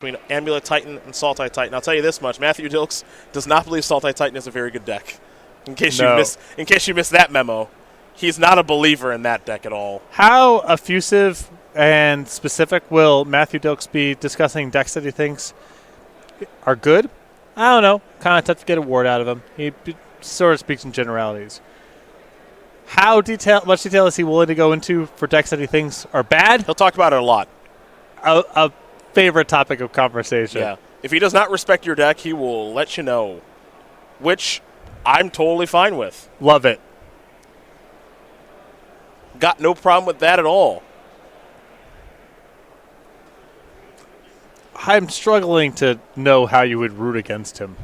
between Amulet Titan and Sultai Titan. I'll tell you this much: Matthew Dilks does not believe Sultai Titan is a very good deck. In case you missed that memo, he's not a believer in that deck at all. How effusive and specific will Matthew Dilks be discussing decks that he thinks are good? I don't know. Kind of tough to get a word out of him. He sort of speaks in generalities. Much detail is he willing to go into for decks that he thinks are bad? He'll talk about it a lot. A favorite topic of conversation. Yeah. If he does not respect your deck, he will let you know, which I'm totally fine with. Love it. Got no problem with that at all. I'm struggling to know how you would root against him.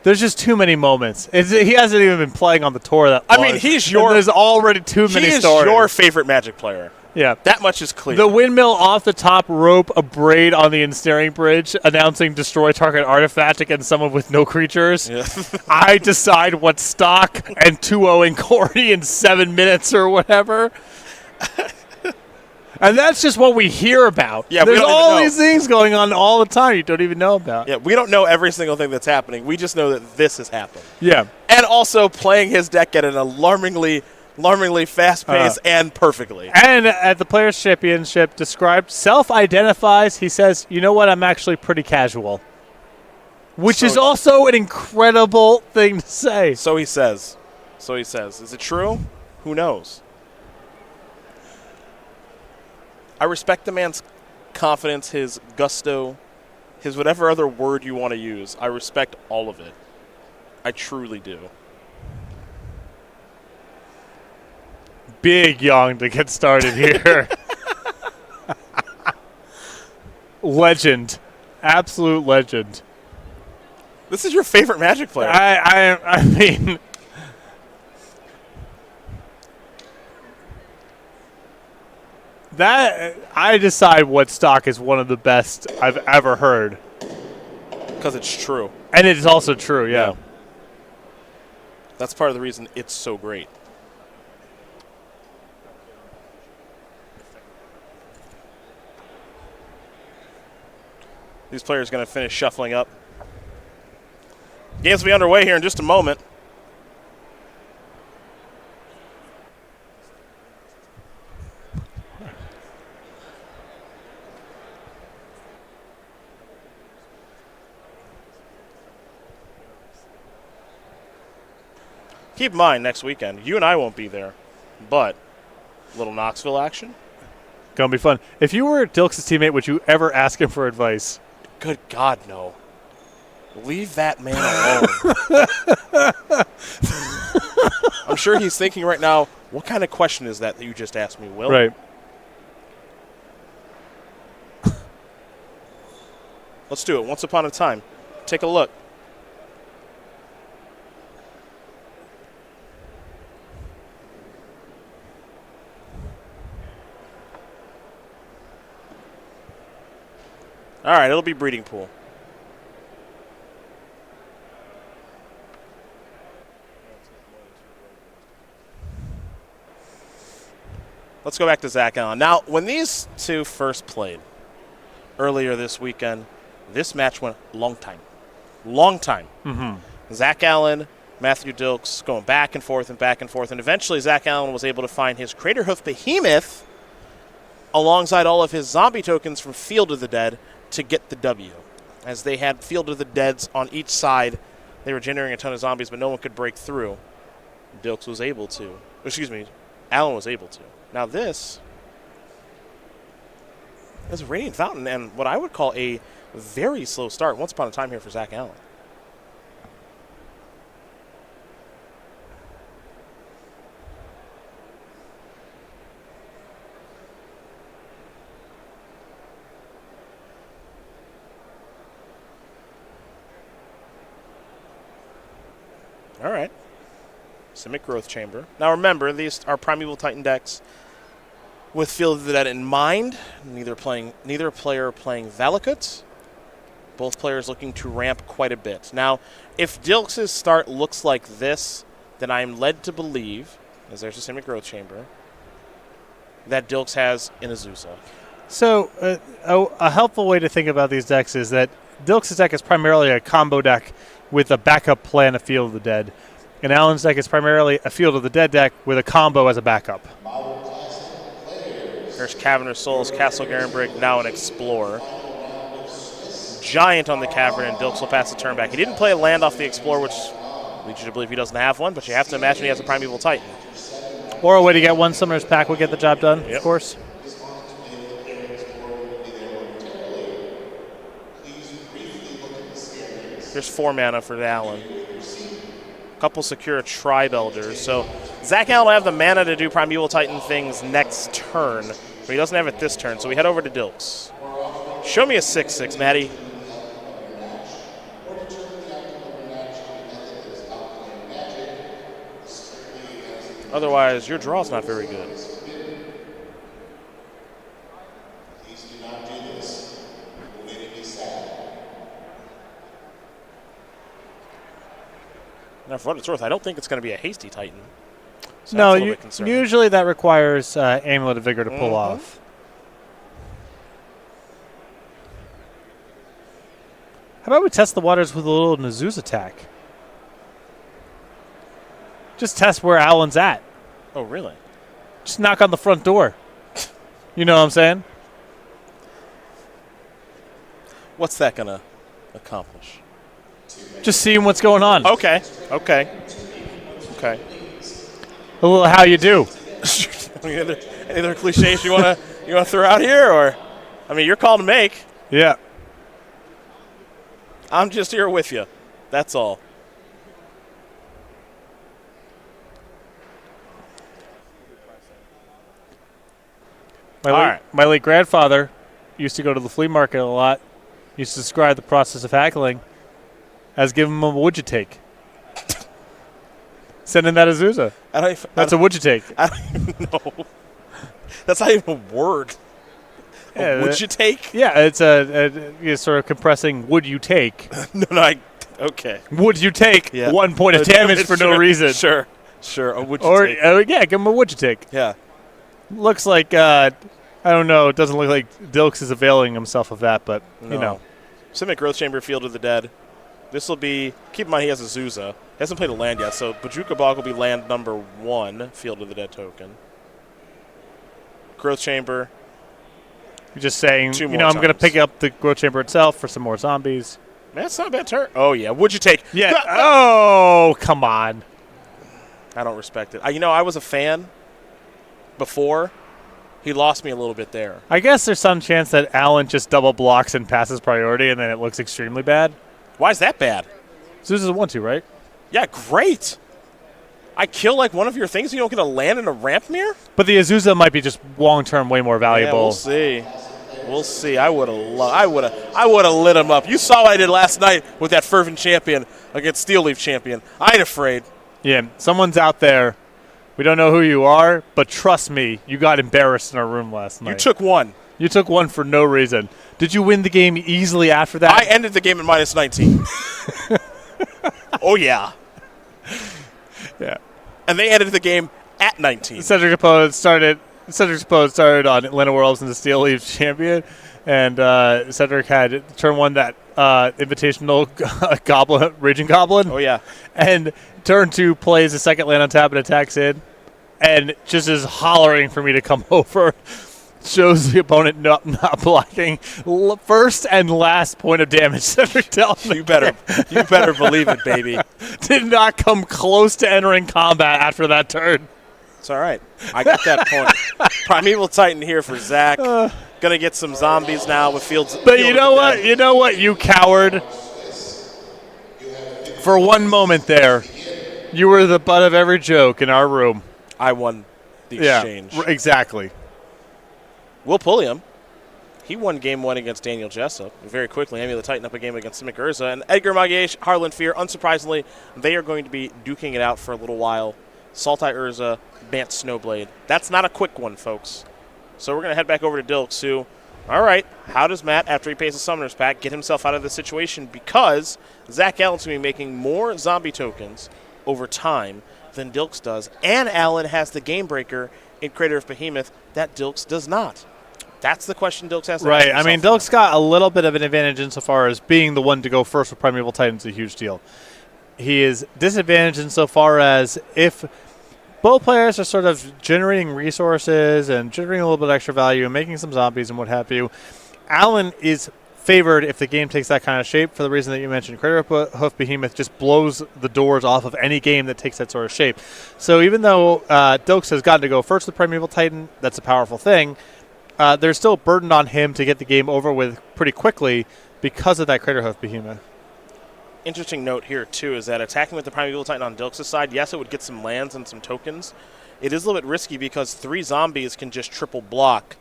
There's just too many moments. He hasn't even been playing on the tour that long. I mean, there's already too many stories. He is your favorite Magic player. Yeah. That much is clear. The windmill off the top rope, a braid on the ensnaring bridge, announcing destroy target artifact against someone with no creatures. Yeah. I decide what stock and 2-0 Cordy in 7 minutes or whatever. And that's just what we hear about. Yeah, there's all these things going on all the time you don't even know about. Yeah, we don't know every single thing that's happening. We just know that this has happened. Yeah. And also playing his deck at an alarmingly fast pace and perfectly. And at the Players' Championship, self-identifies, he says, you know what, I'm actually pretty casual. Which is also an incredible thing to say. So he says. Is it true? Who knows? I respect the man's confidence, his gusto, his whatever other word you want to use. I respect all of it. I truly do. Big yawn to get started here. Legend. Absolute legend. This is your favorite Magic player. I mean... That I decide what stock is one of the best I've ever heard. Because it's true. And it is also true, yeah. That's part of the reason it's so great. These players are going to finish shuffling up. Games will be underway here in just a moment. Keep in mind, next weekend, you and I won't be there, but little Knoxville action. Gonna be fun. If you were Dilks' teammate, would you ever ask him for advice? Good God, no. Leave that man alone. I'm sure he's thinking right now, what kind of question is that you just asked me, Will? Right. Let's do it. Once upon a time. Take a look. All right, it'll be breeding pool. Let's go back to Zach Allen. Now, when these two first played earlier this weekend, this match went long time. Long time. Mm-hmm. Zach Allen, Matthew Dilks going back and forth, and eventually Zach Allen was able to find his Crater Hoof Behemoth alongside all of his zombie tokens from Field of the Dead to get the W. As they had Field of the Deads on each side, they were generating a ton of zombies, but no one could break through. Dilks was able to. Allen was able to. Now this is a Radiant Fountain and what I would call a very slow start once upon a time here for Zach Allen. All right. Simic Growth Chamber. Now remember, these are Primeval Titan decks with Field of the Dead in mind. Neither player playing Valakut. Both players looking to ramp quite a bit. Now, if Dilks' start looks like this, then I'm led to believe, as there's a Simic Growth Chamber, that Dilks has an Azusa. So a helpful way to think about these decks is that Dilks' deck is primarily a combo deck with a backup plan of Field of the Dead. And Alan's deck is primarily a Field of the Dead deck with a combo as a backup. There's Cavern of Souls, Castle Garenbrig, now an Explorer. Giant on the Cavern, and Dilks will pass the turn back. He didn't play a land off the Explorer, which leads you to believe he doesn't have one, but you have to imagine he has a Primeval Titan. Or a way to get one Summoner's Pack would get the job done, of course. There's 4 mana for Allen. A couple secure Tribe Elders. So Zach Allen will have the mana to do Primeval Titan things next turn, but he doesn't have it this turn, so we head over to Dilks. Show me a 6/6, Maddie. Otherwise, your draw's not very good. Now, for what it's worth, I don't think it's going to be a hasty Titan. So No, that's a little bit concerning. usually that requires Amulet of Vigor to pull off. How about we test the waters with a little Nazoos attack? Just test where Alan's at. Oh, really? Just knock on the front door. You know what I'm saying? What's that going to accomplish? Just seeing what's going on. Okay. A little how you do. Any other cliches you want to throw out here, or I mean, your call to make. Yeah. I'm just here with you. That's all. My late grandfather used to go to the flea market a lot. Used to describe the process of haggling as give him a would you take. Send in that Azusa. That's a would you take. I don't even know. That's not even a word. Yeah, would you take? Yeah, it's a sort of compressing would you take. Okay. Would you take 1 point of damage for no reason? Sure. A would you take. Yeah, give him a would you take. Yeah. Looks like, I don't know, it doesn't look like Dilks is availing himself of that, but, you know. Simic Growth Chamber, Field of the Dead. This will be, keep in mind he has a Zuza. He hasn't played a land yet, so Bojuka Bog will be land number 1, Field of the Dead token. Growth Chamber. You're just saying, I'm going to pick up the Growth Chamber itself for some more zombies. Man, that's not a bad turn. Oh, yeah. Would you take? Yeah. Oh, come on. I don't respect it. I was a fan before. He lost me a little bit there. I guess there's some chance that Alan just double blocks and passes priority, and then it looks extremely bad. Why is that bad? Zeus is a 1-2, right? Yeah, great. I kill like one of your things, and you don't get a land and a ramp mirror? But the Azusa might be just long-term way more valuable. Yeah, we'll see. I would have lit him up. You saw what I did last night with that Fervent Champion against Steel Leaf Champion. I ain't afraid. Yeah, someone's out there. We don't know who you are, but trust me, you got embarrassed in our room last night. You took one. You took one for no reason. Did you win the game easily after that? I ended the game at -19. Oh, yeah. Yeah. And they ended the game at 19. Cedric's opponent started on Atlanta Worlds and the Steel Leaf Champion, and Cedric had turn 1 that invitational Goblin, Raging Goblin. Oh, yeah. And turn 2 plays the second land on tap and attacks in, and just is hollering for me to come over. Shows the opponent not blocking first and last point of damage. Cedric tells me you better believe it, baby. Did not come close to entering combat after that turn. It's all right. I got that point. Primeval Titan here for Zach. Gonna get some zombies now with fields. But you know what? You know what, you coward. For one moment there, you were the butt of every joke in our room. I won the exchange. Yeah, exactly. Will Pulliam. He won game 1 against Daniel Jessup. Very quickly, Amulet Titan up a game against Simic Urza. And Edgar Magalhaes, Harlan Fear, unsurprisingly, they are going to be duking it out for a little while. Sultai Urza, Bant Snowblade. That's not a quick one, folks. So we're going to head back over to Dilks, who, all right, how does Matt, after he pays the Summoner's Pack, get himself out of this situation? Because Zach Allen's going to be making more zombie tokens over time than Dilks does. And Allen has the Game Breaker in Crater of Behemoth that Dilks does not. That's the question Dilks has to ask Right. I himself mean, now. Dilks got a little bit of an advantage insofar as being the one to go first with Primeval Titan's a huge deal. He is disadvantaged insofar as if both players are sort of generating resources and generating a little bit of extra value and making some zombies and what have you, Alan is favored if the game takes that kind of shape for the reason that you mentioned. Crater Hoof Behemoth just blows the doors off of any game that takes that sort of shape. So even though Dilks has gotten to go first with Primeval Titan, that's a powerful thing, there's still a burden on him to get the game over with pretty quickly because of that Crater Hoof Behemoth. Interesting note here, too, is that attacking with the Primeval Titan on Dilks' side, yes, it would get some lands and some tokens. It is a little bit risky because 3 zombies can just triple block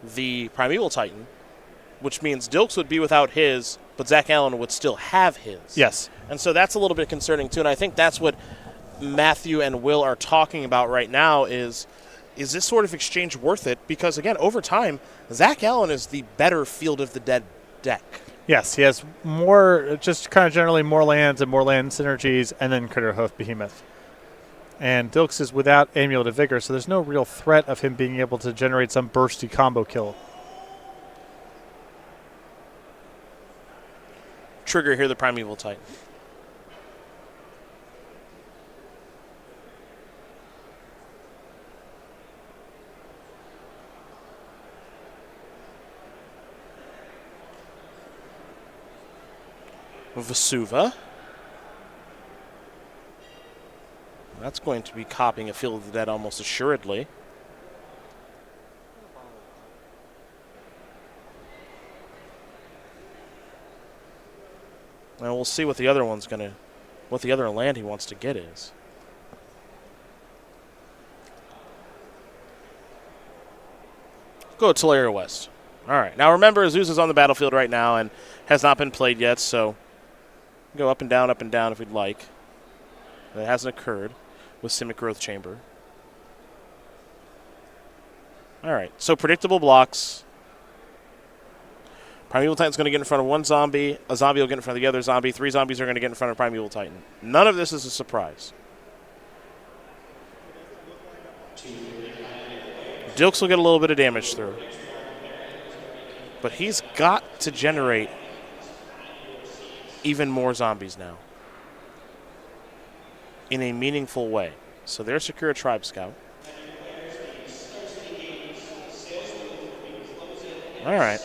the Primeval Titan, which means Dilks would be without his, but Zach Allen would still have his. Yes. And so that's a little bit concerning, too, and I think that's what Matthew and Will are talking about right now is this sort of exchange worth it? Because, again, over time, Zach Allen is the better Field of the Dead deck. Yes, he has more, just kind of generally more lands and more land synergies, and then Crater Hoof Behemoth. And Dilks is without Amulet of Vigor, so there's no real threat of him being able to generate some bursty combo kill. Trigger here, the Primeval Titan. Vesuva. That's going to be copying a Field of the Dead almost assuredly. And we'll see what the other one's gonna, what the other land he wants to get is. Go to Tolaria West. All right. Now remember, Azusa's on the battlefield right now and has not been played yet, so go up and down if we'd like. That hasn't occurred with Simic Growth Chamber. All right. So predictable blocks. Primeval Titan's going to get in front of one zombie. A zombie will get in front of the other zombie. 3 zombies are going to get in front of Primeval Titan. None of this is a surprise. Dilks will get a little bit of damage through. But he's got to generate even more zombies now in a meaningful way. So there's Secure a Tribe Scout. All right.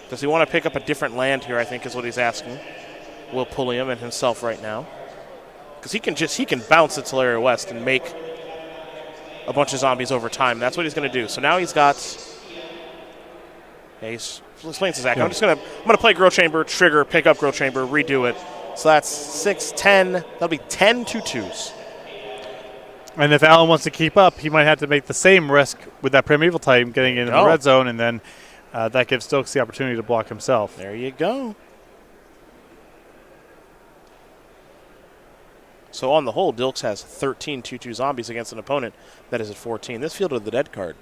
Does he want to pick up a different land here, I think is what he's asking. Will Pulliam and himself right now. Because he can bounce at Tolaria West and make a bunch of zombies over time. That's what he's going to do. So now he's got... Okay, he's explains to Zach. Yeah. I'm going to play Growth Chamber, trigger, pick up Growth Chamber, redo it. So that's 6, 10. That'll be 10 2/2s. And if Alan wants to keep up, he might have to make the same risk with that Primeval Titan getting into the red zone, and then that gives Dilks the opportunity to block himself. There you go. So on the whole, Dilks has 13 2/2 zombies against an opponent that is at 14. This Field of the Dead card.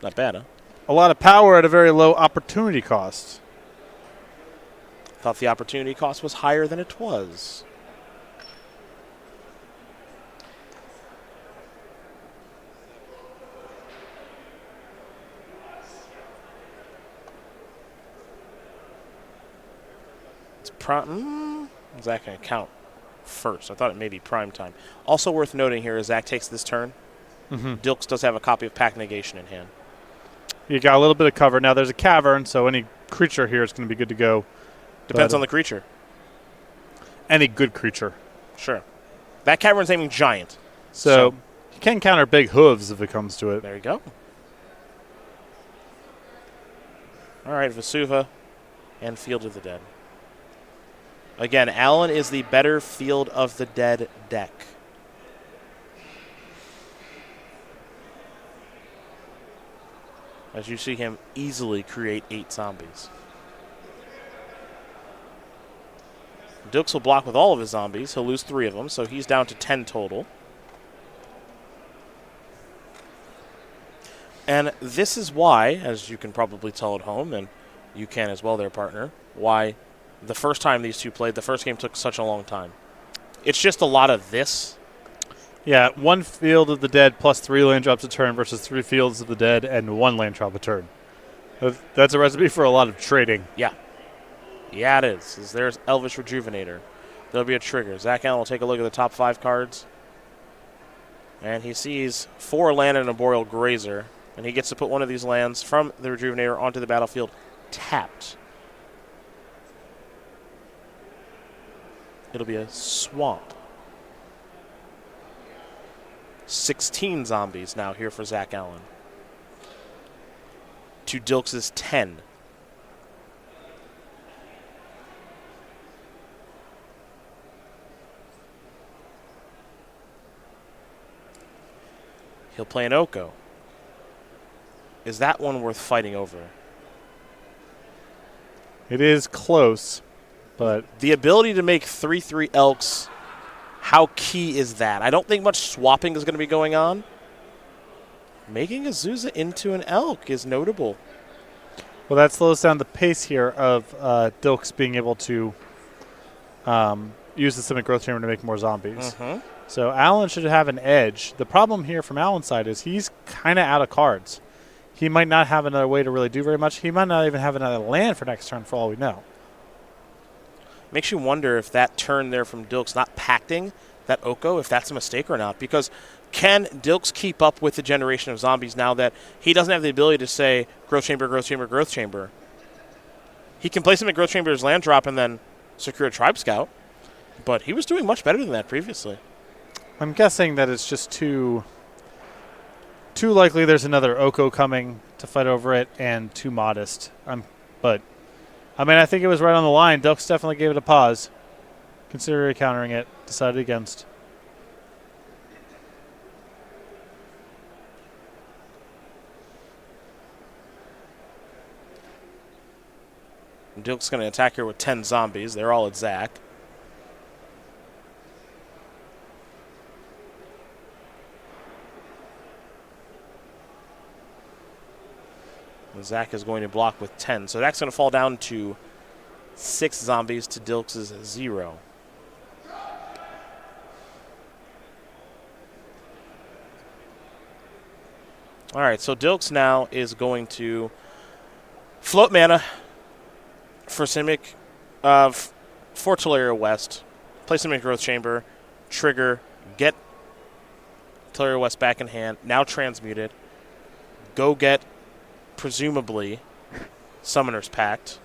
Not bad, huh? A lot of power at a very low opportunity cost. Thought the opportunity cost was higher than it was. It's is that going to count first? I thought it may be prime time. Also worth noting here is Zach takes this turn. Dilks does have a copy of Pack Negation in hand. You got a little bit of cover. Now there's a cavern, so any creature here is going to be good to go. Depends on the creature. Any good creature. Sure. That cavern's aiming giant. So you can counter big hooves if it comes to it. There you go. All right, Vesuva and Field of the Dead. Again, Alan is the better Field of the Dead deck. As you see him easily create 8 zombies. Dilks will block with all of his zombies. He'll lose 3 of them, so he's down to 10 total. And this is why, as you can probably tell at home, and you can as well, their partner, why the first time these two played, the first game took such a long time. It's just a lot of this. Yeah, 1 Field of the Dead plus 3 land drops a turn versus 3 Fields of the Dead and 1 land drop a turn. That's a recipe for a lot of trading. Yeah. Yeah, it is. There's Elvish Rejuvenator. There'll be a trigger. Zach Allen will take a look at the top 5 cards. And he sees 4 land and a Boreal Grazer. And he gets to put one of these lands from the Rejuvenator onto the battlefield tapped. It'll be a swamp. 16 zombies now here for Zach Allen. To Dilks' 10. He'll play an Oko. Is that one worth fighting over? It is close, but the ability to make 3/3 Elks, how key is that? I don't think much swapping is going to be going on. Making a Zuza into an Elk is notable. Well, that slows down the pace here of Dilks being able to use the Simic Growth Chamber to make more zombies. So Allen should have an edge. The problem here from Allen's side is he's kind of out of cards. He might not have another way to really do very much. He might not even have another land for next turn for all we know. Makes you wonder if that turn there from Dilks not pacting that Oko, if that's a mistake or not. Because can Dilks keep up with the generation of zombies now that he doesn't have the ability to say Growth Chamber, Growth Chamber, Growth Chamber? He can place him in Growth Chamber's land drop and then secure a Tribe Scout. But he was doing much better than that previously. I'm guessing that it's just too likely there's another Oko coming to fight over it and too modest. But, I mean, I think it was right on the line. Dilks definitely gave it a pause. Considered countering it. Decided against. Dilks going to attack here with 10 zombies. They're all at Zach. Zach is going to block with 10. So that's going to fall down to 6 zombies to Dilks' 0. All right, so Dilks now is going to float mana for Simic for Tolaria West, play Simic Growth Chamber, trigger, get Tolaria West back in hand, now transmuted, go get presumably Summoner's Pact.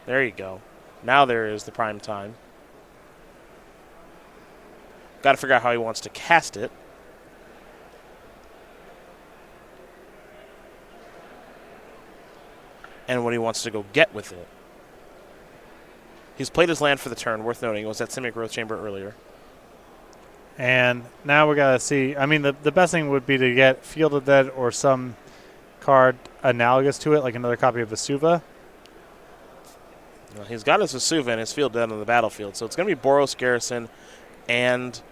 There you go. Now there is the prime time. Got to figure out how he wants to cast it. And what he wants to go get with it. He's played his land for the turn, worth noting. It was that Simic Growth Chamber earlier. And now we got to see. I mean, the best thing would be to get Field of Dead or some card analogous to it, like another copy of Vesuva. Well, he's got his Vesuva and his Field Dead on the battlefield. So it's going to be Boros Garrison and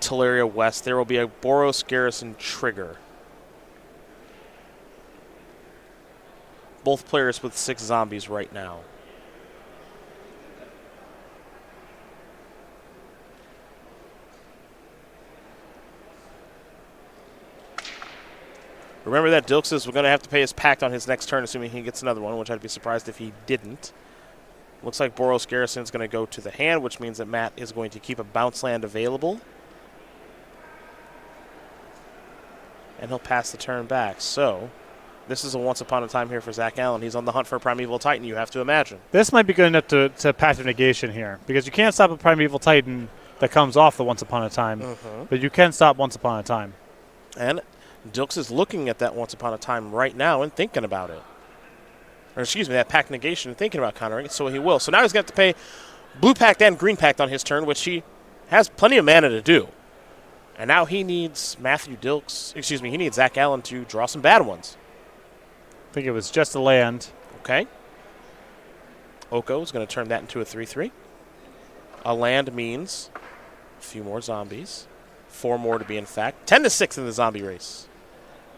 Tolaria West. There will be a Boros Garrison trigger. Both players with 6 zombies right now. Remember that Dilks is going to have to pay his pact on his next turn, assuming he gets another one, which I'd be surprised if he didn't. Looks like Boros Garrison is going to go to the hand, which means that Matt is going to keep a bounce land available. And he'll pass the turn back. So this is a once upon a time here for Zach Allen. He's on the hunt for a Primeval Titan, you have to imagine. This might be good enough to pact of negation here, because you can't stop a Primeval Titan that comes off the once upon a time, but you can stop once upon a time. And Dilks is looking at that once upon a time right now and thinking about it. Or excuse me, that pact negation and thinking about countering it, so he will. So now he's going to have to pay blue pact and green pact on his turn, which he has plenty of mana to do. And now he needs he needs Zach Allen to draw some bad ones. I think it was just a land. Okay. Oko is going to turn that into a 3/3. A land means a few more zombies. 4 more to be in fact. 10-6 in the zombie race.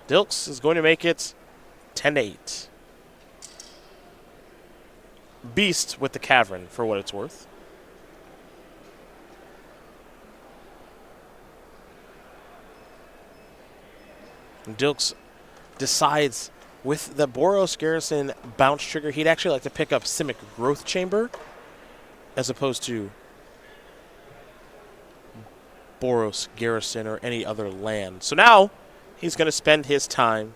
Dilks is going to make it 10-8. Beast with the Cavern, for what it's worth. And Dilks decides with the Boros Garrison bounce trigger, he'd actually like to pick up Simic Growth Chamber as opposed to Boros Garrison or any other land. So now he's going to spend his time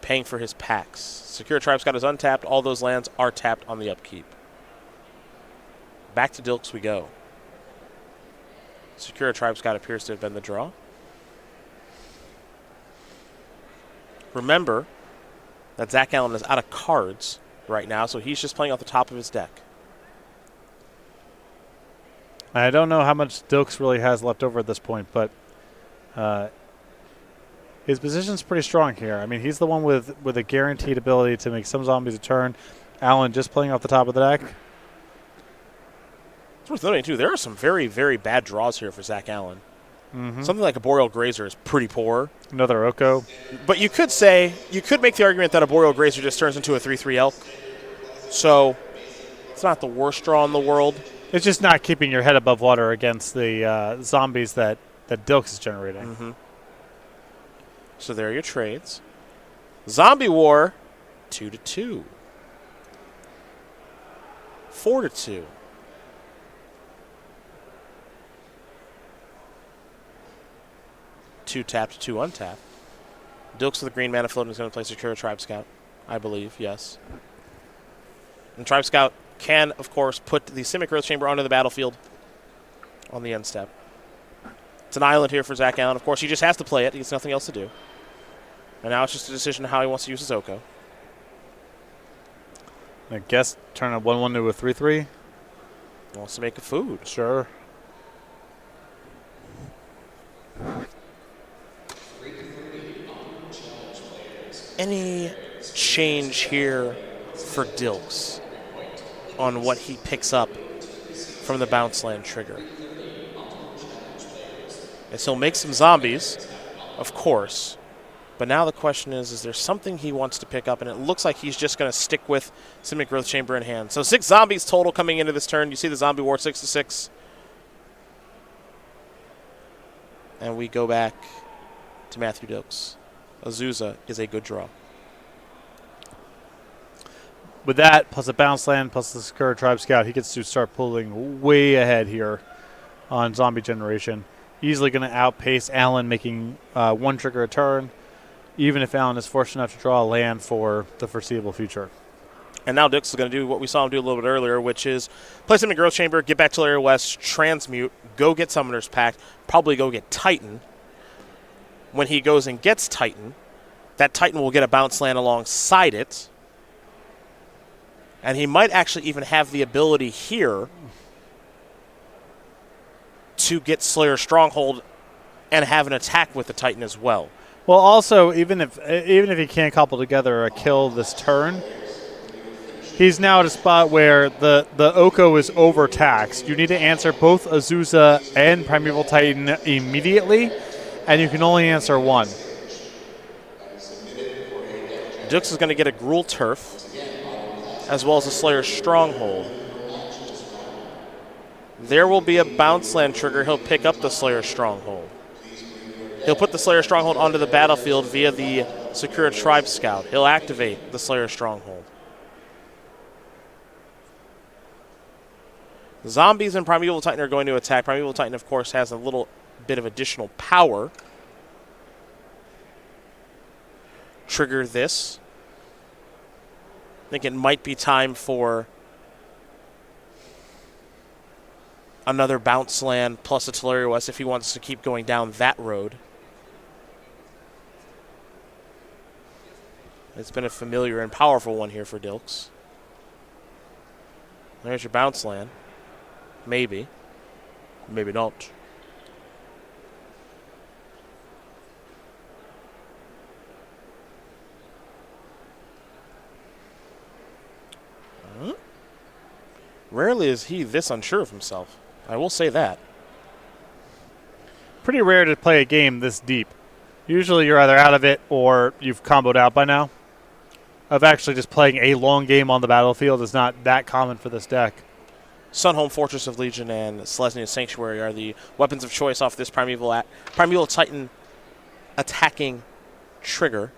paying for his packs. Secure Tribe Scout is untapped. All those lands are tapped on the upkeep. Back to Dilks we go. Secure Tribe Scout appears to have been the draw. Remember that Zach Allen is out of cards right now, so he's just playing off the top of his deck. I don't know how much Dilks really has left over at this point, but his position's pretty strong here. I mean, he's the one with a guaranteed ability to make some zombies a turn. Allen just playing off the top of the deck. It's worth noting, too, there are some very, very bad draws here for Zach Allen. Something like a Boreal Grazer is pretty poor. Another Oko. But you could make the argument that a Boreal Grazer just turns into a 3/3 elk. So it's not the worst draw in the world. It's just not keeping your head above water against the zombies that Dilks is generating. So there are your trades. Zombie War, 2-2. 4-2. Two tapped, two untapped. Dilks with the green mana floating is going to play Secure Tribe Scout, I believe, yes. And Tribe Scout can, of course, put the Simic Growth Chamber onto the battlefield on the end step. It's an island here for Zach Allen. Of course, he just has to play it. He has nothing else to do. And now it's just a decision of how he wants to use his Oko. I guess turn a 1/1 to a 3/3. He wants to make a food. Sure. Any change here for Dilks on what he picks up from the bounce land trigger? As he'll make some zombies, of course. But now the question is there something he wants to pick up? And it looks like he's just going to stick with Simic Growth Chamber in hand. So 6 zombies total coming into this turn. You see the Zombie War 6-6. And we go back to Matthew Dilks. Azusa is a good draw. With that, plus a bounce land, plus the Secure Tribe Scout, he gets to start pulling way ahead here on zombie generation. Easily going to outpace Allen, making 1 trigger a turn, even if Allen is fortunate enough to draw a land for the foreseeable future. And now Dilks is going to do what we saw him do a little bit earlier, which is place him in Growth Chamber, get back to Lair West, transmute, go get Summoner's Pact, probably go get Titan. When he goes and gets Titan, that Titan will get a bounce land alongside it. And he might actually even have the ability here to get Slayer Stronghold and have an attack with the Titan as well. Well, also, even if he can't couple together a kill this turn, he's now at a spot where the Oko is overtaxed. You need to answer both Azusa and Primeval Titan immediately, and you can only answer one. Dilks is going to get a Gruul Turf, as well as a Slayer Stronghold. There will be a bounce land trigger. He'll pick up the Slayer Stronghold. He'll put the Slayer Stronghold onto the battlefield via the Secure Tribe Scout. He'll activate the Slayer Stronghold. Zombies and Primeval Titan are going to attack. Primeval Titan, of course, has a little bit of additional power. Trigger this. I think it might be time for another bounce land plus a Teleria West if he wants to keep going down that road. It's been a familiar and powerful one here for Dilks. There's your bounce land. Maybe. Maybe not. Rarely is he this unsure of himself. I will say that. Pretty rare to play a game this deep. Usually you're either out of it or you've comboed out by now. Of actually just playing a long game on the battlefield is not that common for this deck. Sunhome, Fortress of Legion, and Selesnya Sanctuary are the weapons of choice off this Primeval Titan attacking trigger.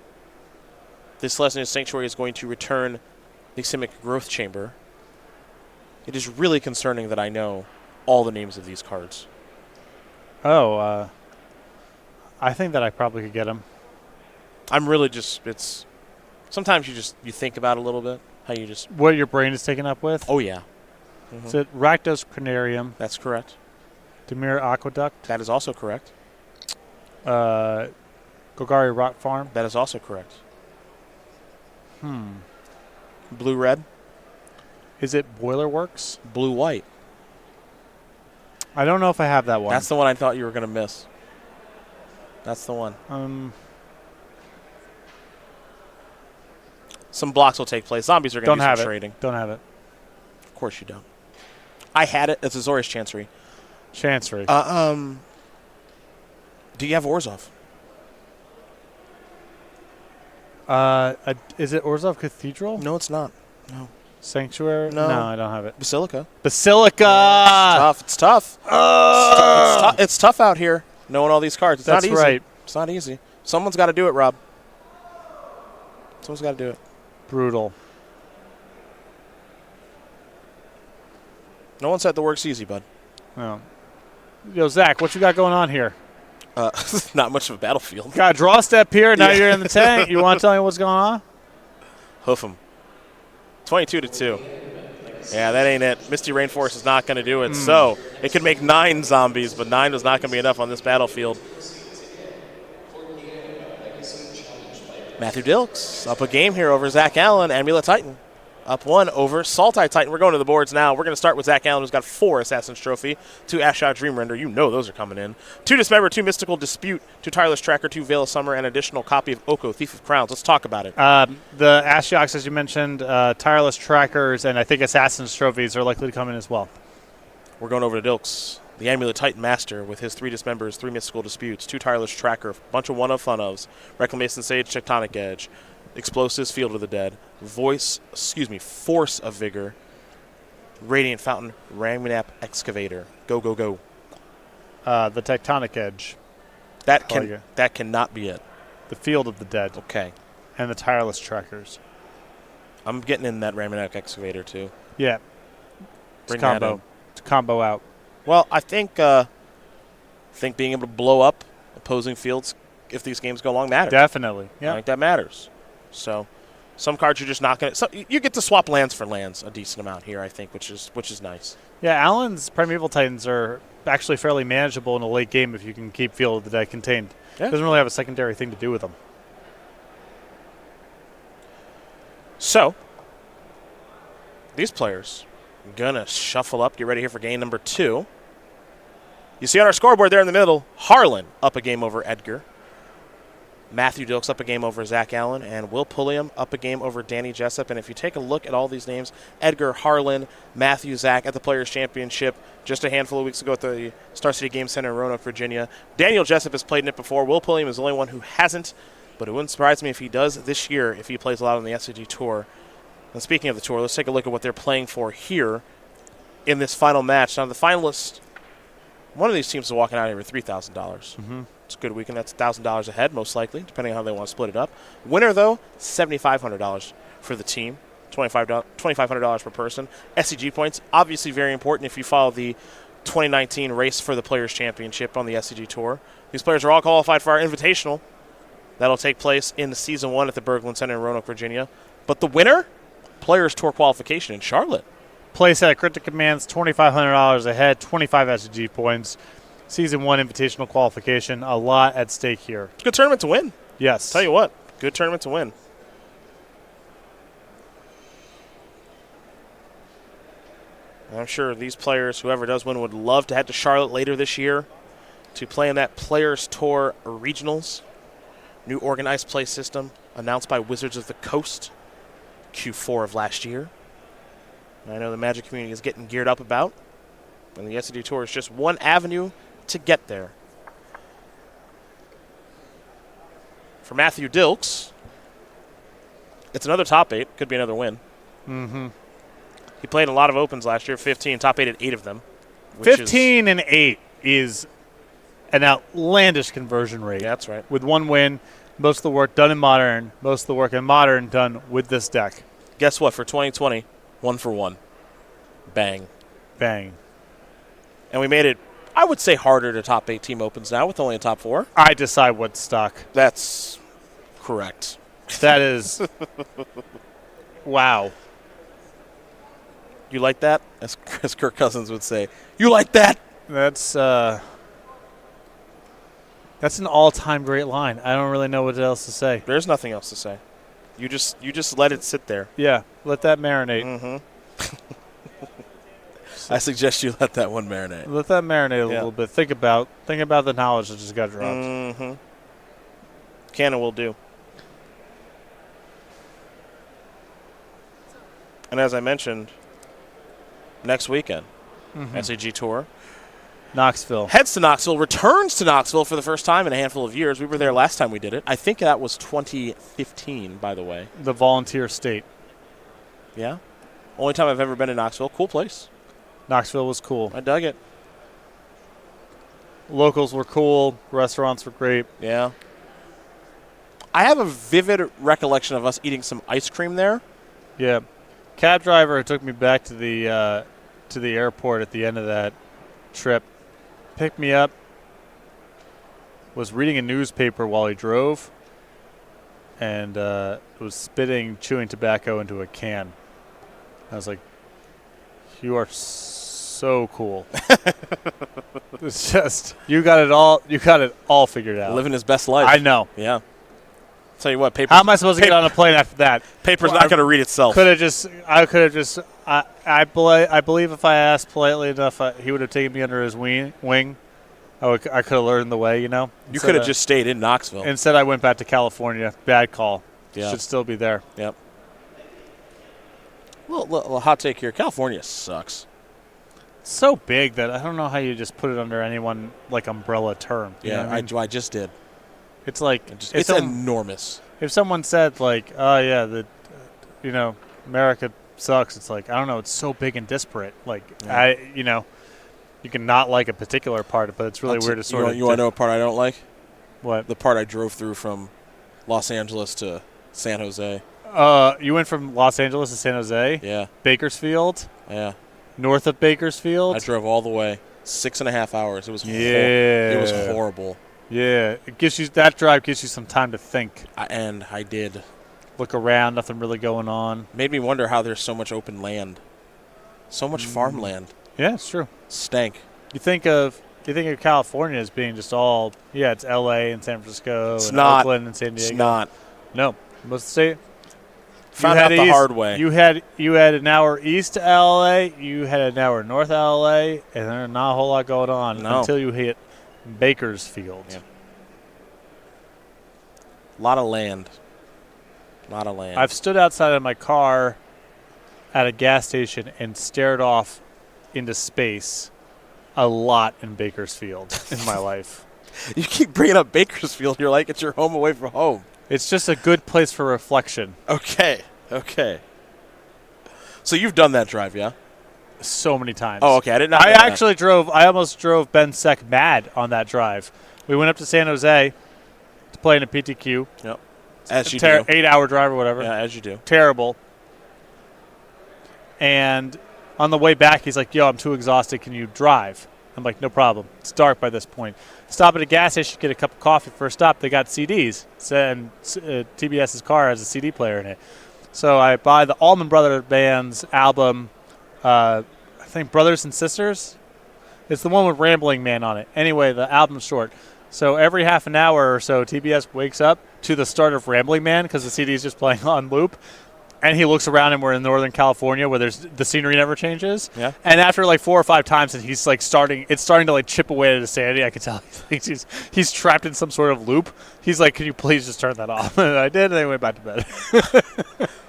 This Lesnia's Sanctuary is going to return the Simic Growth Chamber. It is really concerning that I know all the names of these cards. Oh, I think that I probably could get them. I'm really just, it's, sometimes you think about it a little bit, how you just. What your brain is taken up with? Oh, yeah. Is it Rakdos Crenarium? That's correct. Demir Aqueduct? That is also correct. Golgari Rot Farm? That is also correct. Blue-red? Is it Boiler Works? Blue-white. I don't know if I have that one. That's the one I thought you were going to miss. That's the one. Some blocks will take place. Zombies are going to do some trading. Don't have it. Of course you don't. I had it. It's Azorius Chancery. Chancery. Do you have Orzhov? Is it Orzhov Cathedral? No, it's not. No. Sanctuary? No. No, I don't have it. Basilica. Basilica! Yeah, it's tough. It's tough out here knowing all these cards. It's That's not easy. right. It's not easy. Someone's got to do it, Rob. Someone's got to do it. Brutal. No one said the work's easy, bud. Oh. Yo, Zach, what you got going on here? Not much of a battlefield. Got a draw step here. Now you're in the tank. You want to tell me what's going on? Hoof 'em. 22-2. Yeah, that ain't it. Misty Rainforest is not going to do it. So it could make 9 zombies, but 9 is not going to be enough on this battlefield. Matthew Dilks up a game here over Zach Allen. Amulet Titan up 1 over Saltite Titan. We're going to the boards now. We're going to start with Zach Allen, who's got 4 Assassin's Trophy, 2 Ashshot Dream Render. You know those are coming in. 2 Dismember, 2 Mystical Dispute, 2 Tireless Tracker, 2 Veil of Summer, and an additional copy of Oko, Thief of Crowns. Let's talk about it. The Ashioks, as you mentioned, Tireless Trackers, and I think Assassin's Trophies are likely to come in as well. We're going over to Dilks, the Amulet Titan Master, with his 3 Dismembers, 3 Mystical Disputes, 2 Tireless Tracker, a bunch of one-of-fun-ofs, Reclamation Sage, Tectonic Edge, Explosives, Field of the Dead, Force of Vigor, Radiant Fountain, Ramunap Excavator. Go, go, go. The Tectonic Edge. That cannot be it. The Field of the Dead. Okay. And the Tireless Trackers. I'm getting in that Ramunap Excavator, too. Yeah. Bring that in. It's combo out. Well, I think being able to blow up opposing fields if these games go long matters. Definitely. Yeah. I think that matters. So some cards you're just not going to – you get to swap lands for lands a decent amount here, I think, which is nice. Yeah, Allen's Primeval Titans are actually fairly manageable in a late game if you can keep Field of the Dead contained. Yeah. Doesn't really have a secondary thing to do with them. So these players are going to shuffle up, get ready here for game number 2. You see on our scoreboard there in the middle, Harlan up a game over Edgar. Matthew Dilks up a game over Zach Allen, and Will Pulliam up a game over Danny Jessup. And if you take a look at all these names, Edgar, Harlan, Matthew, Zach at the Players' Championship just a handful of weeks ago at the Star City Game Center in Roanoke, Virginia. Daniel Jessup has played in it before. Will Pulliam is the only one who hasn't, but it wouldn't surprise me if he does this year if he plays a lot on the SCG Tour. And speaking of the Tour, let's take a look at what they're playing for here in this final match. Now, the finalists, one of these teams is walking out here with $3,000. Mm-hmm. It's a good weekend. That's $1,000 ahead, most likely, depending on how they want to split it up. Winner, though, $7,500 for the team, $2,500 per person. SCG points, obviously very important if you follow the 2019 race for the Players' Championship on the SCG Tour. These players are all qualified for our Invitational. That'll take place in Season 1 at the Berglund Center in Roanoke, Virginia. But the winner, Players' Tour qualification in Charlotte. Place at Cryptic Commands, $2,500 ahead, 25 SCG points. Season 1 Invitational qualification, a lot at stake here. Good tournament to win. Yes. Tell you what, good tournament to win. I'm sure these players, whoever does win, would love to head to Charlotte later this year to play in that Players Tour Regionals. New organized play system announced by Wizards of the Coast, Q4 of last year. And I know the Magic community is getting geared up about. And the SCG Tour is just one avenue to get there. For Matthew Dilks, it's another top 8. Could be another win. Mm-hmm. He played in a lot of opens last year, 15, top 8 at 8 of them. 15 and 8 is an outlandish conversion rate. Yeah, that's right. With one win, Most of the work done in Modern, most of the work in Modern done with this deck. Guess what? For 2020, 1 for 1. Bang. Bang. And we made it, I would say, harder to top 8 team opens now with only a top 4. I decide what's stuck. That's correct. That is. Wow. You like that? As Kirk Cousins would say. You like that? That's an all-time great line. I don't really know what else to say. There's nothing else to say. You just let it sit there. Yeah, let that marinate. Mm-hmm. I suggest you let that one marinate. Let that marinate a little bit. Think about the knowledge that just got dropped. Mm-hmm. Cannon will do. And as I mentioned, next weekend, SCG Tour. Knoxville. Heads to Knoxville, returns to Knoxville for the first time in a handful of years. We were there last time we did it. I think that was 2015, by the way. The volunteer state. Yeah. Only time I've ever been to Knoxville. Cool place. Knoxville was cool. I dug it. Locals were cool. Restaurants were great. Yeah. I have a vivid recollection of us eating some ice cream there. Yeah. Cab driver who took me back to the airport at the end of that trip, picked me up, was reading a newspaper while he drove, and was spitting chewing tobacco into a can. I was like, you are so cool. It's just, you got it all figured out. Living his best life. I know. Yeah. Tell you what, paper. How am I supposed to get on a plane after that? Paper's not going to read itself. I believe if I asked politely enough, he would have taken me under his wing. I could have learned the way, you know. You could have just stayed in Knoxville. Instead, I went back to California. Bad call. Yeah. Should still be there. Yep. Little hot take here. California sucks. It's so big that I don't know how you just put it under any one like umbrella term. Yeah, I just did. It's like it's enormous. If someone said like, "Oh yeah, America sucks," it's like I don't know. It's so big and disparate. Like you can not like a particular part, but it's really weird to sort of. You want to know a part I don't like? What? The part I drove through from Los Angeles to San Jose. You went from Los Angeles to San Jose? Yeah. Bakersfield? Yeah. North of Bakersfield? I drove all the way. 6.5 hours. It was it was horrible. Yeah. That drive gives you some time to think. And I did. Look around, nothing really going on. Made me wonder how there's so much open land. So much farmland. Yeah, it's true. Stank. You think of California as being just all it's LA and San Francisco Oakland and San Diego. It's not. No. Most say Found out the hard way. You had an hour east to LA, you had an hour north of LA, and there's not a whole lot going on until you hit Bakersfield. Yeah. A lot of land. I've stood outside of my car at a gas station and stared off into space a lot in Bakersfield in my life. You keep bringing up Bakersfield. You're like, it's your home away from home. It's just a good place for reflection. Okay. So you've done that drive, yeah? So many times. Oh, okay. I didn't know. I almost drove Ben Sec mad on that drive. We went up to San Jose to play in a PTQ. Yep. As you do. 8-hour drive or whatever. Yeah, as you do. Terrible. And on the way back, he's like, yo, I'm too exhausted. Can you drive? I'm like, no problem. It's dark by this point. Stop at a gas station, get a cup of coffee. First stop, they got CDs. And TBS's car has a CD player in it. So I buy the Allman Brothers Band's album, I think Brothers and Sisters. It's the one with Rambling Man on it. Anyway, the album's short. So every half an hour or so, TBS wakes up to the start of Rambling Man because the CD is just playing on loop. And he looks around, and we're in Northern California where the scenery never changes. Yeah. And after like 4 or 5 times, and he's like starting to like chip away at his sanity. I can tell he's trapped in some sort of loop. He's like, "Can you please just turn that off?" And I did, and then we went back to bed.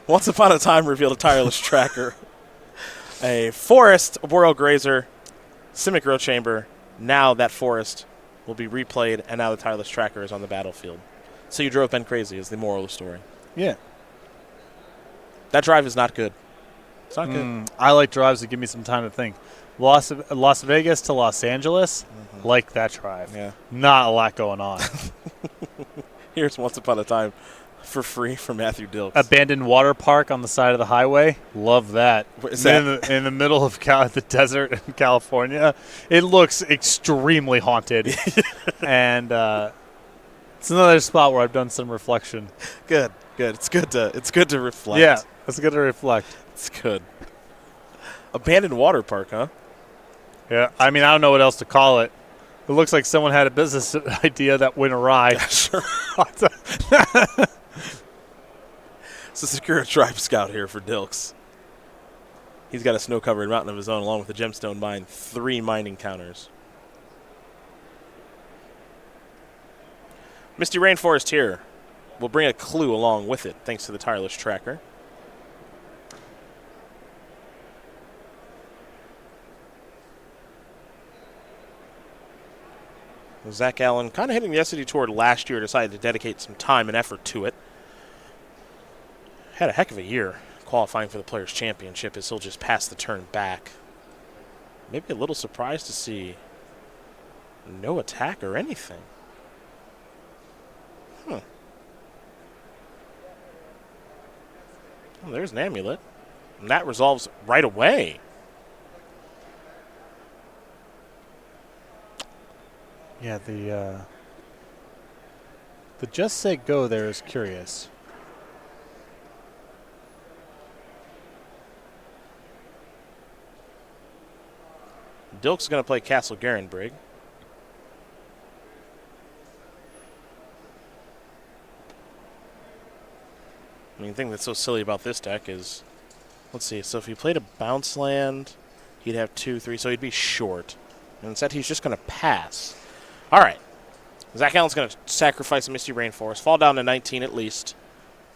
Once upon a time, revealed a tireless tracker, a forest, a boreal grazer, Simic Row Chamber. Now that forest will be replayed, and now the tireless tracker is on the battlefield. So you drove Ben crazy is the moral of the story. Yeah. That drive is not good. It's not good. I like drives that give me some time to think. Las Vegas to Los Angeles, like that drive. Yeah. Not a lot going on. Here's Once Upon a Time for free from Matthew Dilks. Abandoned water park on the side of the highway. Love that. Is that in the middle of the desert in California. It looks extremely haunted. And it's another spot where I've done some reflection. Good. It's good to reflect. Yeah, it's good to reflect. It's good. Abandoned water park, huh? Yeah, I mean, I don't know what else to call it. It looks like someone had a business idea that went awry. Yeah, sure. It's a secure tribe scout here for Dilks. He's got a snow-covered mountain of his own, along with a gemstone mine, 3 mining counters. Misty Rainforest here will bring a clue along with it, thanks to the tireless tracker. Zach Allen, kind of hitting the SCG Tour last year, decided to dedicate some time and effort to it. Had a heck of a year qualifying for the Players' Championship as he'll just pass the turn back. Maybe a little surprised to see no attack or anything. Well, there's an amulet. And that resolves right away. Yeah, the just say go there is curious. Dilks is going to play Castle Garenbrig. I mean, the thing that's so silly about this deck is, let's see, so if he played a bounce land, he'd have 2, 3, so he'd be short. And instead, he's just going to pass. All right. Zach Allen's going to sacrifice a Misty Rainforest, fall down to 19 at least.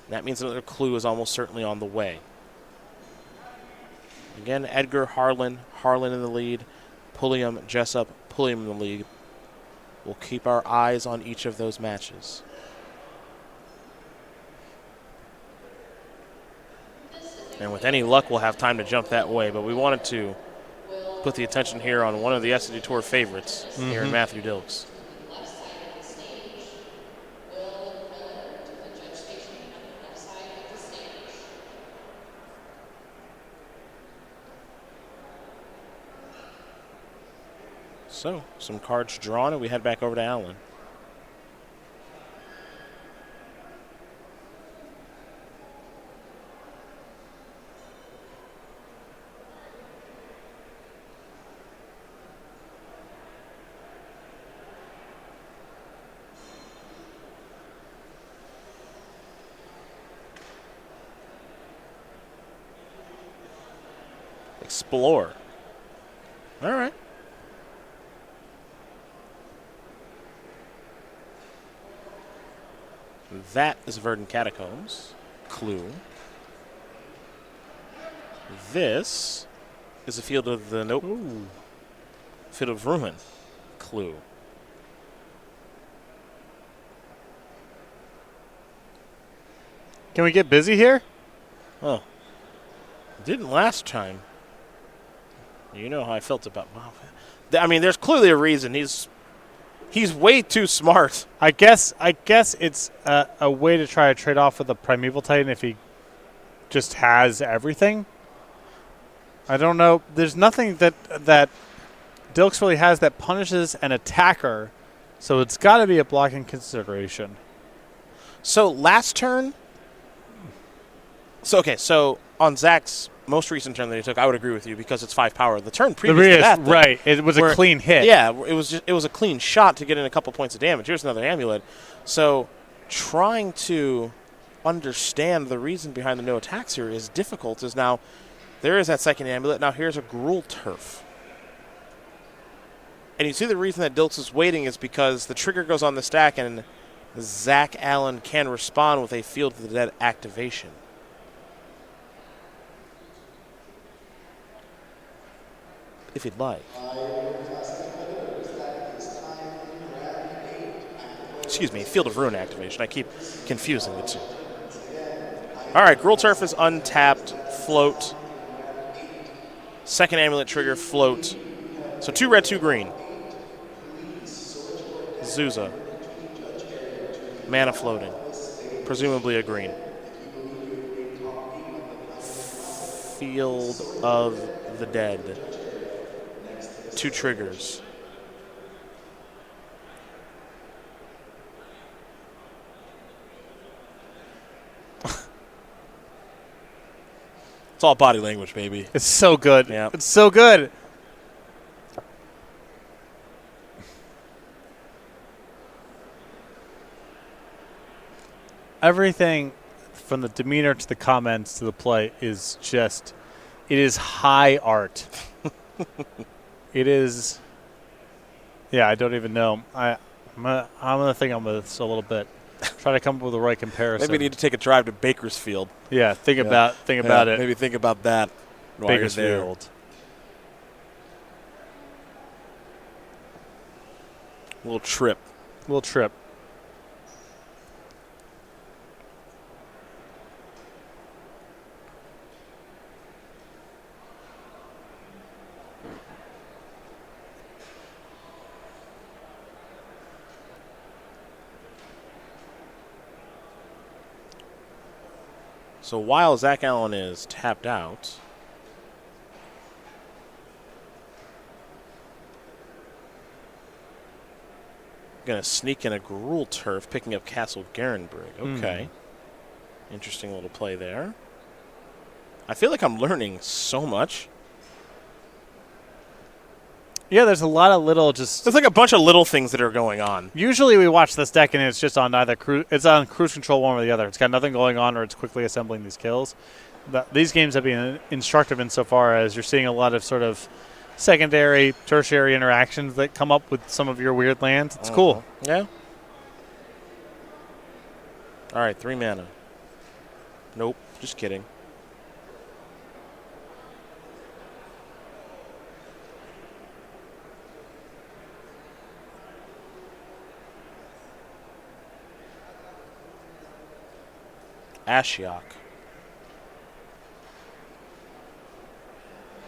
And that means another clue is almost certainly on the way. Again, Edgar, Harlan in the lead. Pulliam, Jessup, Pulliam in the lead. We'll keep our eyes on each of those matches. And with any luck, we'll have time to jump that way. But we wanted to put the attention here on one of the SCG Tour favorites here in Matthew Dilks. So, some cards drawn, and we head back over to Allen. Explore. All right. That is Verdant Catacombs. Clue. This is a Field of the Field of Ruin. Clue. Can we get busy here? Oh. Didn't last time. You know how I felt about I mean, there's clearly a reason. He's way too smart. I guess it's a way to try to trade off with the Primeval Titan if he just has everything. I don't know. There's nothing that Dilks really has that punishes an attacker, so it's got to be a blocking consideration. So last turn. So on Zach's most recent turn that he took, I would agree with you because it's 5 power. The turn previous to that, though, right? It was a clean hit. Yeah, it was a clean shot to get in a couple points of damage. Here's another amulet. So trying to understand the reason behind the no attacks here is difficult. Is now there is that second amulet. Now here's a Gruul Turf. And you see the reason that Dilks is waiting is because the trigger goes on the stack and Zach Allen can respond with a Field of the Dead activation. If he'd like. Excuse me, Field of Ruin activation. I keep confusing the two. All right, Gruul Turf is untapped, float. Second amulet trigger, float. So 2 red, 2 green. Zuza. Mana floating. Presumably a green. Field of the Dead. 2 triggers. It's all body language, baby. It's so good. Yeah. It's so good. Everything from the demeanor to the comments to the play is just, it is high art. It is, yeah, I don't even know. I'm gonna think on this a little bit. Try to come up with the right comparison. Maybe we need to take a drive to Bakersfield. Yeah, think about it. Maybe think about that while you're there. Bakersfield. Little trip. Little trip. So while Zach Allen is tapped out, going to sneak in a Gruul Turf, picking up Castle Garenbrig. Okay. Interesting little play there. I feel like I'm learning so much. Yeah, there's a lot of little just. There's like a bunch of little things that are going on. Usually we watch this deck and it's just on either it's on cruise control one or the other. It's got nothing going on or it's quickly assembling these kills. These games have been instructive insofar as you're seeing a lot of sort of secondary, tertiary interactions that come up with some of your weird lands. It's cool. Yeah. All right, 3 mana. Nope, just kidding. Ashiok.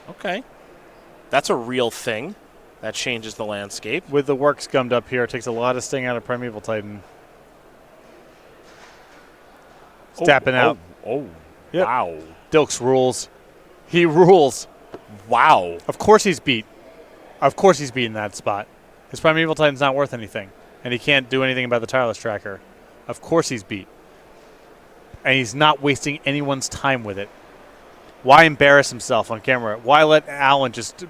Okay. That's a real thing. That changes the landscape. With the work scummed up here, it takes a lot of sting out of Primeval Titan. Tapping out. Oh. Yep. Wow. Dilks rules. He rules. Wow. Of course he's beat. Of course he's beaten that spot. His Primeval Titan's not worth anything. And he can't do anything about the Tireless Tracker. Of course he's beat. And he's not wasting anyone's time with it. Why embarrass himself on camera? Why let Allen just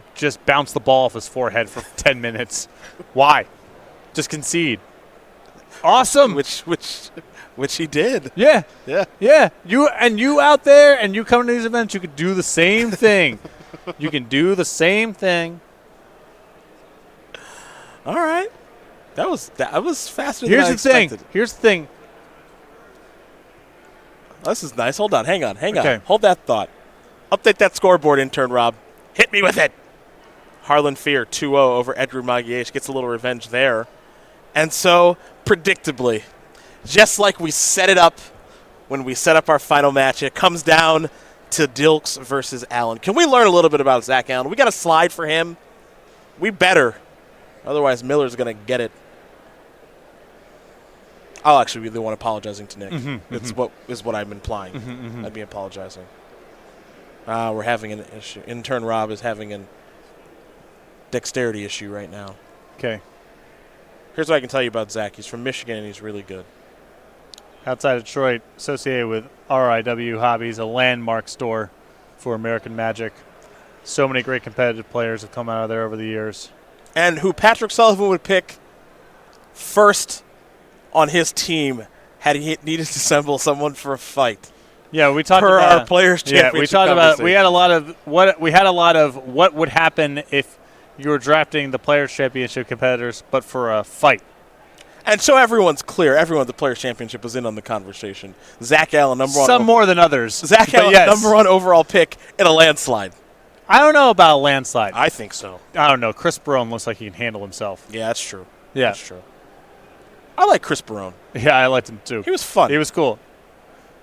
bounce the ball off his forehead for 10 minutes? Why? Just concede. Awesome. Which he did. Yeah. Yeah. Yeah. You out there and you come to these events, you could do the same thing. You can do the same thing. All right. That was faster than I expected. Here's the thing. This is nice. Hold on. Hang on. Okay. Hold that thought. Update that scoreboard, intern Rob. Hit me with it. Harlan Fear 2-0 over Edgar Magalhaes. Gets a little revenge there. And so, predictably, just like we set it up when we set up our final match, it comes down to Dilks versus Allen. Can we learn a little bit about Zach Allen? We got a slide for him. We better. Otherwise, Miller's going to get it. I'll actually be the one apologizing to Nick. It's what I'm implying. I'd be apologizing. We're having an issue. Intern Rob is having a dexterity issue right now. Okay. Here's what I can tell you about Zach. He's from Michigan, and he's really good. Outside of Detroit, associated with RIW Hobbies, a landmark store for American Magic. So many great competitive players have come out of there over the years. And who Patrick Sullivan would pick first on his team had he needed to assemble someone for a fight. Yeah, we talked per about our players' championship. Yeah, we talked about. We had a lot of what would happen if you were drafting the players' championship competitors, but for a fight. And so everyone's clear. Everyone at the players' championship was in on the conversation. Zach Allen, number one. Some more than others. Zach Allen, yes. number one overall pick in a landslide. I don't know about a landslide. I think so. I don't know. Chris Barone looks like he can handle himself. Yeah, that's true. Yeah, that's true. I like Chris Barone. Yeah, I liked him too. He was fun. He was cool.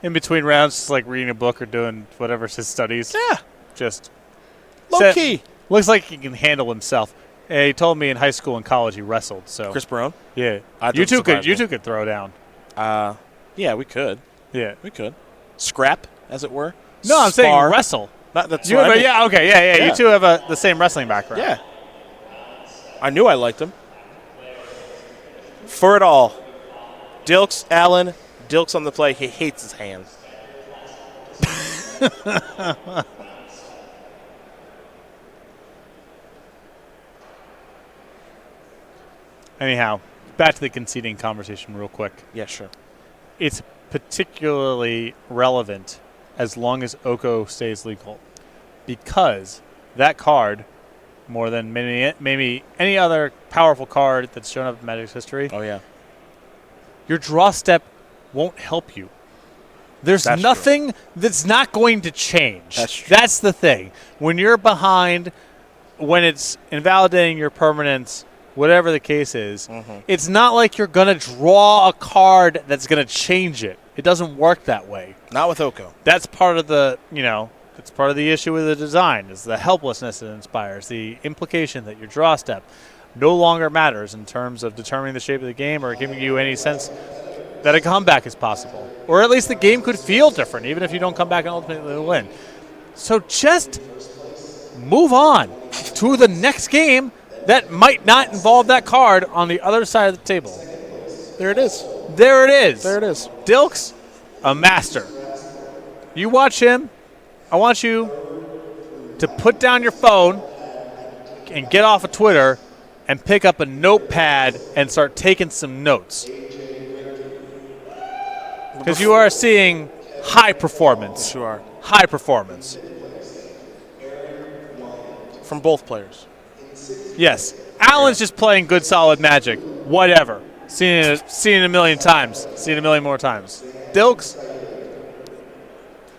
In between rounds, just like reading a book or doing whatever's his studies. Yeah. Just low key. Looks like he can handle himself. He told me in high school and college he wrestled. So Chris Barone? Yeah. You two could throw down. Yeah, we could. Yeah. We could. Scrap, as it were. No, I'm saying Spar. wrestle. That's You what have I mean. yeah, okay, yeah. Yeah. You two have the same wrestling background. Yeah. I knew I liked him. For it all. Dilks, Allen, Dilks on the play. He hates his hands. Anyhow, back to the conceding conversation real quick. Yeah, sure. It's particularly relevant as long as Oko stays legal, because that card, more than maybe any other powerful card that's shown up in Magic's history, Oh, yeah. your draw step won't help you. There's That's nothing that's not going to change. That's true. That's the thing. When you're behind, when it's invalidating your permanence, whatever the case is, it's not like you're going to draw a card that's going to change it. It doesn't work that way. Not with Oko. That's part of the, that's part of the issue with the design, is the helplessness it inspires, the implication that your draw step no longer matters in terms of determining the shape of the game or giving you any sense that a comeback is possible. Or at least the game could feel different, even if you don't come back and ultimately win. So just move on to the next game that might not involve that card on the other side of the table. There it is. There it is. There it is. Dilks, a master. You watch him. I want you to put down your phone and get off of Twitter and pick up a notepad and start taking some notes. Because you are seeing high performance. Sure. High performance. From both players. Yes. Allen's just playing good, solid Magic. Whatever. Seen it a million times. Seen it a million more times. Dilks,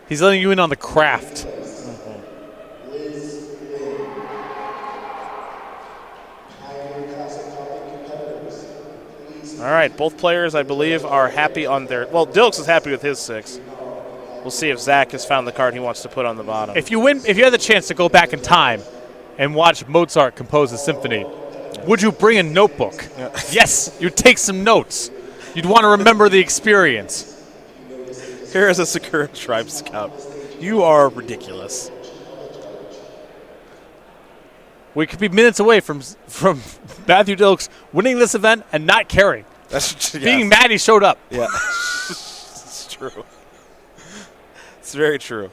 he's letting you in on the craft. All right, both players, I believe, are happy on their... Well, Dilks is happy with his 6. We'll see if Zach has found the card he wants to put on the bottom. If you had the chance to go back in time and watch Mozart compose a symphony, would you bring a notebook? Yeah. Yes, you'd take some notes. You'd want to remember the experience. Here is a Sakura Tribe Scout. You are ridiculous. We could be minutes away from Matthew Dilks winning this event and not caring. That's Being mad he showed up. Yeah. It's true. It's very true.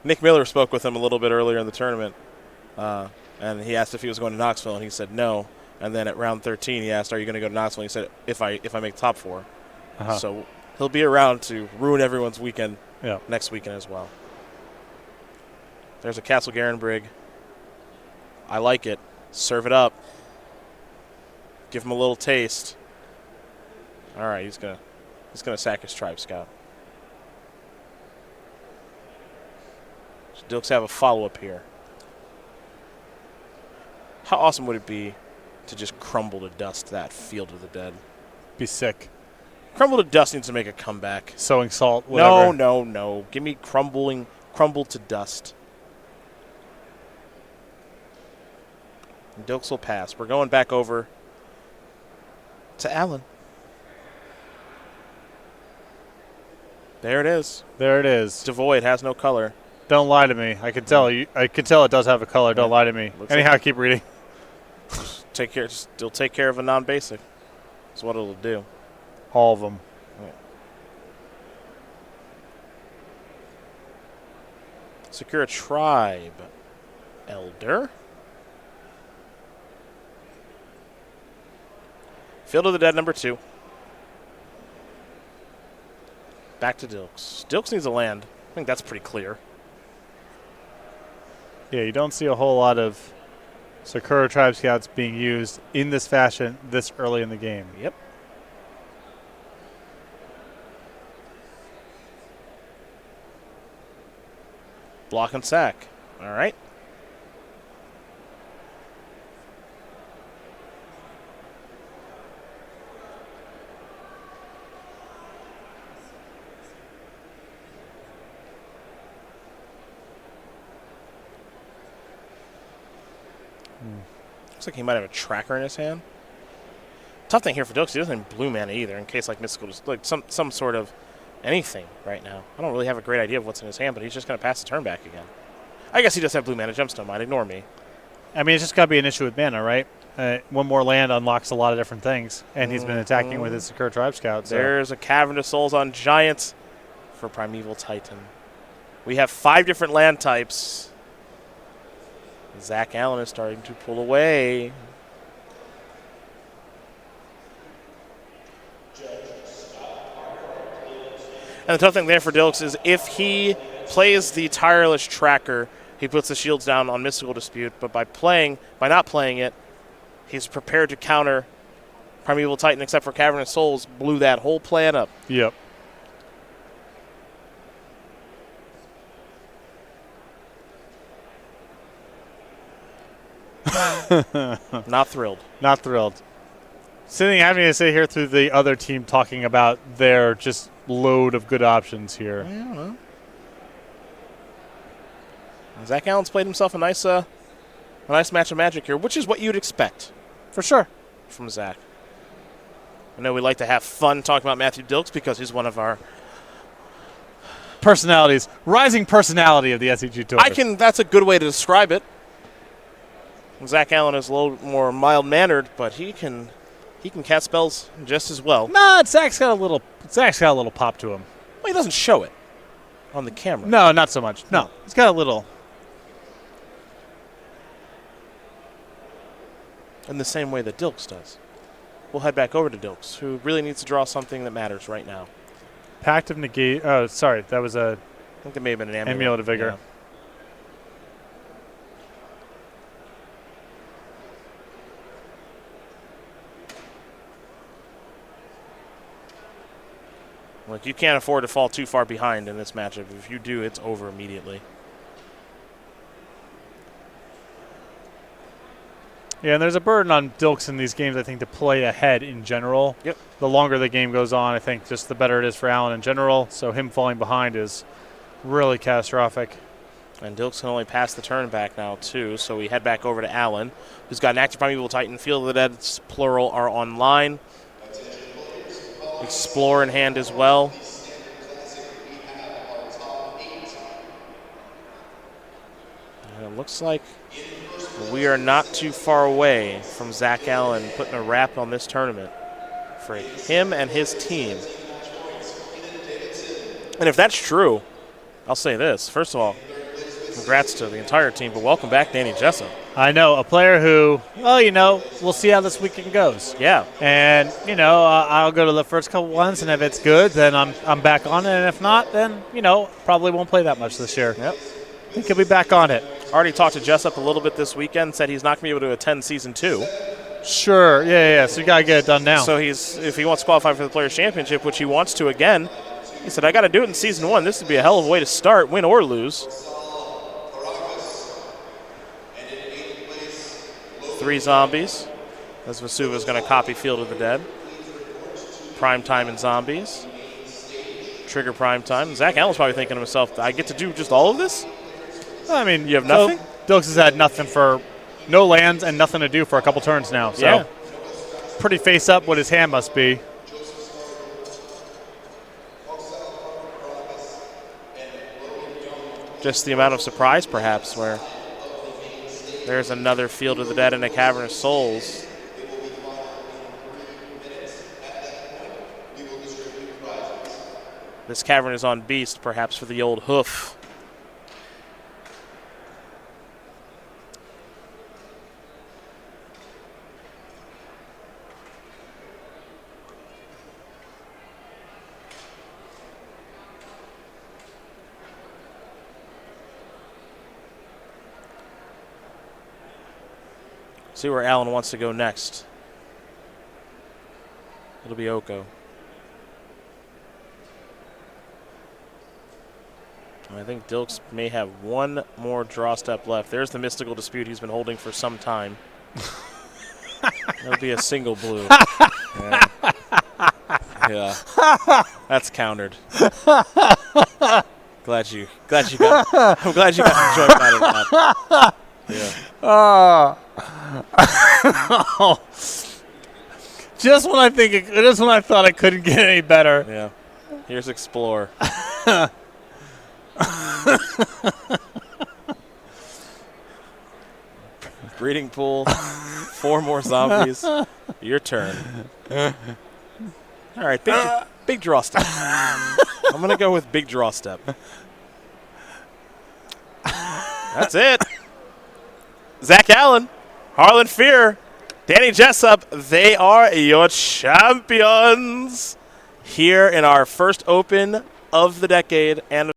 Nick Miller spoke with him a little bit earlier in the tournament, and he asked if he was going to Knoxville, and he said no. And then at round 13, he asked, "Are you going to go to Knoxville?" And he said, "If I make top 4." So he'll be around to ruin everyone's weekend next weekend as well. There's a Castle Garenbrig. I like it. Serve it up. Give him a little taste. All right, he's gonna sack his Tribe Scout. So Dilks have a follow-up here. How awesome would it be to just crumble to dust that Field of the Dead? Be sick. Crumble to dust needs to make a comeback. Sowing salt, whatever. No. Give me crumble to dust. And Dilks will pass. We're going back over to Allen. There it is. There it is. Devoid has no color. Don't lie to me. I can tell you. I can tell it does have a color. Don't lie to me. Looks Anyhow, like keep reading. It'll take care of a non-basic. That's what it'll do. All of them. Secure a Tribe. Elder. Field of the Dead number 2. Back to Dilks. Dilks needs a land. I think that's pretty clear. Yeah, you don't see a whole lot of Sakura Tribe Scouts being used in this fashion this early in the game. Yep. Block and sack. All right. Looks like he might have a tracker in his hand. Tough thing here for Dilks, he doesn't have blue mana either, in case like Mystical, like some sort of anything right now. I don't really have a great idea of what's in his hand, but he's just going to pass the turn back again. I guess he does have blue mana. Gemstone Mine. Ignore me. I mean, it's just got to be an issue with mana, right? One more land unlocks a lot of different things, and he's been attacking with his Secure Tribe Scout. So. There's a Cavern of Souls on Giants for Primeval Titan. We have 5 different land types. Zach Allen is starting to pull away. And the tough thing there for Dilks is if he plays the Tireless Tracker, he puts the shields down on Mystical Dispute, but by not playing it, he's prepared to counter Primeval Titan, except for Cavern of Souls, blew that whole plan up. Yep. Not thrilled. Not thrilled. Having to sit here through the other team talking about their just load of good options here. I don't know. Zach Allen's played himself a nice match of Magic here, which is what you'd expect. For sure. From Zach. I know we like to have fun talking about Matthew Dilks because he's one of our personalities. Rising personality of the SCG Tour. That's a good way to describe it. Zach Allen is a little more mild-mannered, but he can cast spells just as well. No, Zach's got a little pop to him. Well, he doesn't show it on the camera. No, not so much. No, he's got a little. In the same way that Dilks does. We'll head back over to Dilks, who really needs to draw something that matters right now. Pact of Negate. Oh, sorry. That was I think that may have been an Amulet. Amulet of Vigor. Yeah. Like, you can't afford to fall too far behind in this matchup. If you do, it's over immediately. Yeah, and there's a burden on Dilks in these games, I think, to play ahead in general. Yep. The longer the game goes on, I think just the better it is for Allen in general. So him falling behind is really catastrophic. And Dilks can only pass the turn back now, too. So we head back over to Allen, who's got an active Primeval Titan. Field of the Dead, plural, are online. Explore in hand as well. And it looks like we are not too far away from Zach Allen putting a wrap on this tournament for him and his team. And if that's true, I'll say this. First of all, congrats to the entire team, but welcome back, Danny Jessup. I know, a player who, well, we'll see how this weekend goes. Yeah. And, I'll go to the first couple ones, and if it's good, then I'm back on it. And if not, then, probably won't play that much this year. Yep. I think he'll be back on it. Already talked to Jessup a little bit this weekend, said he's not going to be able to attend Season 2. Sure, yeah. So you got to get it done now. So if he wants to qualify for the Players' Championship, which he wants to again, he said, I got to do it in Season 1. This would be a hell of a way to start, win or lose. 3 zombies, as Vesuva is going to copy Field of the Dead. Prime time and zombies. Trigger prime time. Zach Allen's probably thinking to himself, I get to do just all of this? I mean, you have nothing? Dilks has had nothing for no lands and nothing to do for a couple turns now. So yeah. Pretty face up what his hand must be. Just the amount of surprise, perhaps, where there's another Field of the Dead and a Cavern of Souls. This Cavern is on Beast, perhaps for the old hoof. See where Allen wants to go next. It'll be Oko. I think Dilks may have one more draw step left. There's the Mystical Dispute he's been holding for some time. That'll be a single blue. Yeah. Yeah. That's countered. Glad you got. I'm glad you got enjoyment out of that. Yeah. Just when I thought I couldn't get any better. Yeah. Here's Explore. Breeding pool. 4 more zombies. Your turn. All right, big draw step. I'm going to go with big draw step. That's it. Zach Allen, Harlan Fear, Danny Jessup, they are your champions here in our first Open of the decade and